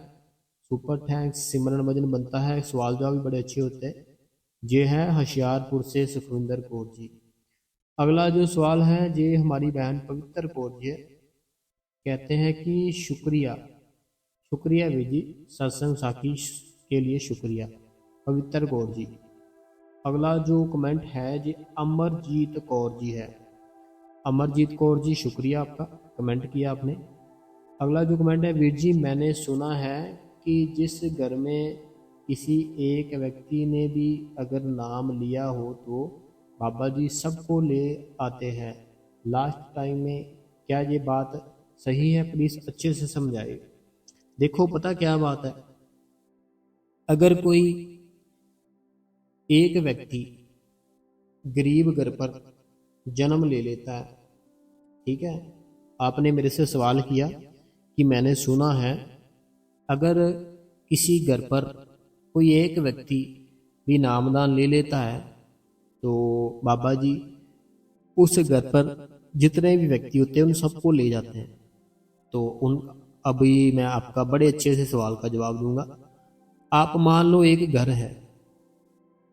सुपर थैंक्स। सिमरन भजन बनता है, सवाल जवाब भी बड़े अच्छे होते हैं। ये है होशियारपुर से सुखविंदर कौर जी। अगला जो सवाल है ये हमारी बहन पवित्र कौर जी है, कहते हैं कि शुक्रिया, शुक्रिया विजी, सत्संग साखी के लिए शुक्रिया, पवित्र कौर जी। अगला जो कमेंट है जी अमरजीत कौर जी है, अमरजीत कौर जी शुक्रिया आपका, कमेंट किया आपने। अगला जो कमेंट है, वीर जी मैंने सुना है कि जिस घर में किसी एक व्यक्ति ने भी अगर नाम लिया हो तो बाबा जी सबको ले आते हैं लास्ट टाइम में, क्या ये बात सही है, प्लीज़ अच्छे से समझाइए। देखो पता क्या बात है, अगर कोई एक व्यक्ति गरीब घर पर जन्म ले लेता है, ठीक है, आपने मेरे से सवाल किया कि मैंने सुना है अगर किसी घर पर कोई एक व्यक्ति भी नामदान ले लेता है तो बाबा जी उस घर पर जितने भी व्यक्ति होते हैं उन सबको ले जाते हैं। तो उन अभी मैं आपका बड़े अच्छे से सवाल का जवाब दूंगा। आप मान लो एक घर है,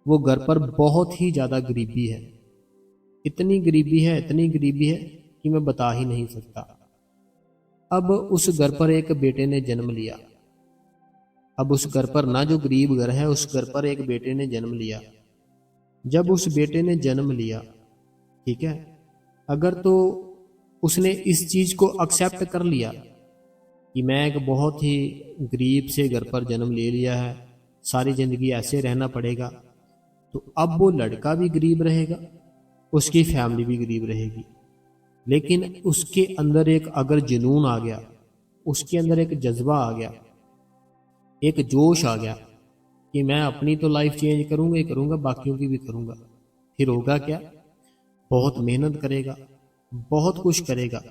वो घर पर बहुत ही ज़्यादा गरीबी है, इतनी गरीबी है, इतनी गरीबी है कि मैं बता ही नहीं सकता। अब उस घर पर एक बेटे ने जन्म लिया। अब उस घर पर ना, जो गरीब घर है, उस घर पर एक बेटे ने जन्म लिया। जब उस बेटे ने जन्म लिया, ठीक है, अगर तो उसने इस चीज को एक्सेप्ट कर लिया कि मैं एक बहुत ही गरीब से घर पर जन्म ले लिया है, सारी जिंदगी ऐसे रहना पड़ेगा, तो अब वो लड़का भी गरीब रहेगा, उसकी फैमिली भी गरीब रहेगी। लेकिन उसके अंदर एक अगर जुनून आ गया, उसके अंदर एक जज्बा आ गया, एक जोश आ गया कि मैं अपनी तो लाइफ चेंज करूंगा ही करूंगा, बाकियों की भी करूंगा, फिर होगा क्या, बहुत मेहनत करेगा, बहुत कुछ करेगा।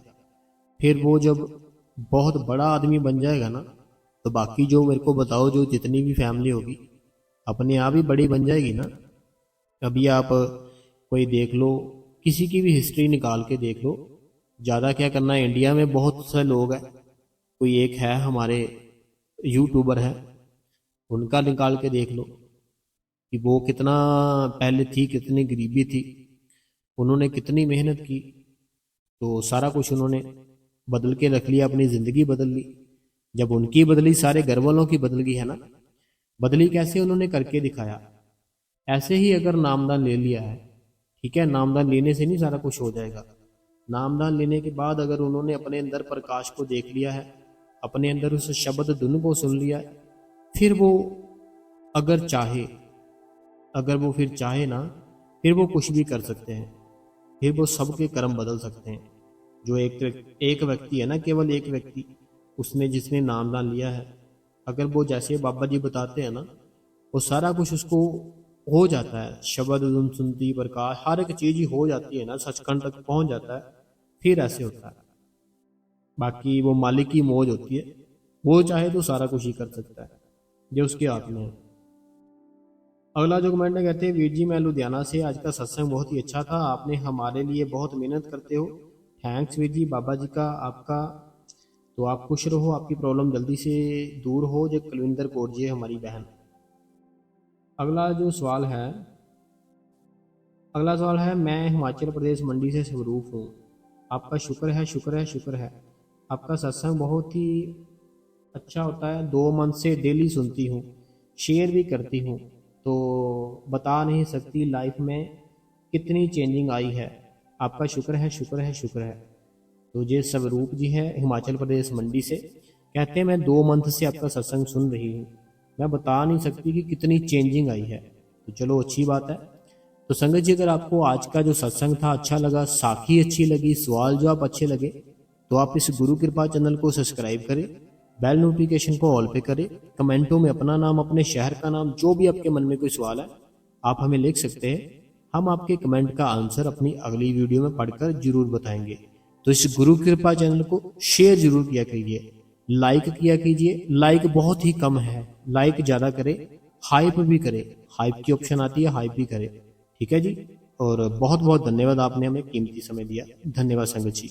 फिर वो जब बहुत बड़ा आदमी बन जाएगा ना, तो बाकी जो मेरे को बताओ, जो जितनी भी फैमिली होगी अपने आप ही बड़ी बन जाएगी ना। अभी आप कोई देख लो, किसी की भी हिस्ट्री निकाल के देख लो, ज़्यादा क्या करना है, इंडिया में बहुत से लोग हैं, कोई एक है हमारे यूट्यूबर है, उनका निकाल के देख लो कि वो कितना पहले थी, कितनी गरीबी थी, उन्होंने कितनी मेहनत की, तो सारा कुछ उन्होंने बदल के रख लिया, अपनी ज़िंदगी बदल ली। जब उनकी बदली, सारे घर वालों की बदल गई है ना। बदली कैसे, उन्होंने करके दिखाया। ऐसे ही अगर नामदान ले लिया है, ठीक है, नामदान लेने से नहीं सारा कुछ हो जाएगा। नामदान लेने के बाद अगर उन्होंने अपने अंदर प्रकाश को देख लिया है, अपने अंदर उस शब्द धुन को सुन लिया है, फिर वो अगर चाहे, अगर वो फिर चाहे ना, फिर वो कुछ भी कर सकते हैं, फिर वो सबके कर्म बदल सकते हैं। जो एक व्यक्ति है ना, केवल एक व्यक्ति, उसने जिसने नामदान लिया है, अगर वो जैसे बाबा जी बताते हैं ना, वो सारा कुछ उसको हो जाता है, शब्द धुन सुनती, प्रकाश, हर एक चीज ही हो जाती है ना, सचखंड तक पहुंच जाता है, फिर ऐसे होता है। बाकी वो मालिक की मौज होती है, वो चाहे तो सारा कुछ ही कर सकता है, जो उसके हाथ में है। अगला जो कमेंट है, कहते हैं वीर जी मैं लुधियाना से, आज का सत्संग बहुत ही अच्छा था, आपने हमारे लिए बहुत मेहनत करते हो, थैंक्स वीर जी, बाबा जी का आपका। तो आप खुश रहो, आपकी प्रॉब्लम जल्दी से दूर हो। जो कुलविंदर कौर जी है हमारी बहन। अगला जो सवाल है, अगला सवाल है, मैं हिमाचल प्रदेश मंडी से स्वरूप हूँ, आपका शुक्र है, शुक्र है, शुक्र है, आपका सत्संग बहुत ही अच्छा होता है, 2 मंथ से डेली सुनती हूँ, शेयर भी करती हूँ, तो बता नहीं सकती लाइफ में कितनी चेंजिंग आई है, आपका शुक्र है, शुक्र है, शुक्र है। तो ये स्वरूप जी है हिमाचल प्रदेश मंडी से, कहते हैं मैं 2 मंथ से आपका सत्संग सुन रही हूँ, मैं बता नहीं सकती कि कितनी चेंजिंग आई है। तो चलो अच्छी बात है। तो संगत जी, अगर आपको आज का जो सत्संग था अच्छा लगा, साखी अच्छी लगी, सवाल जवाब अच्छे लगे, तो आप इस गुरु कृपा चैनल को सब्सक्राइब करें, बेल नोटिफिकेशन को ऑल पे करें, कमेंटों में अपना नाम, अपने शहर का नाम, जो भी आपके मन में कोई सवाल है आप हमें लिख सकते हैं, हम आपके कमेंट का आंसर अपनी अगली वीडियो में पढ़कर जरूर बताएंगे। तो इस गुरु कृपा चैनल को शेयर जरूर किया कीजिए, लाइक किया कीजिए, लाइक बहुत ही कम है, लाइक ज़्यादा करे, हाइप भी करे, हाइप की ऑप्शन आती है, हाइप भी करे, ठीक है जी। और बहुत बहुत धन्यवाद, आपने हमें कीमती समय दिया, धन्यवाद संगत जी।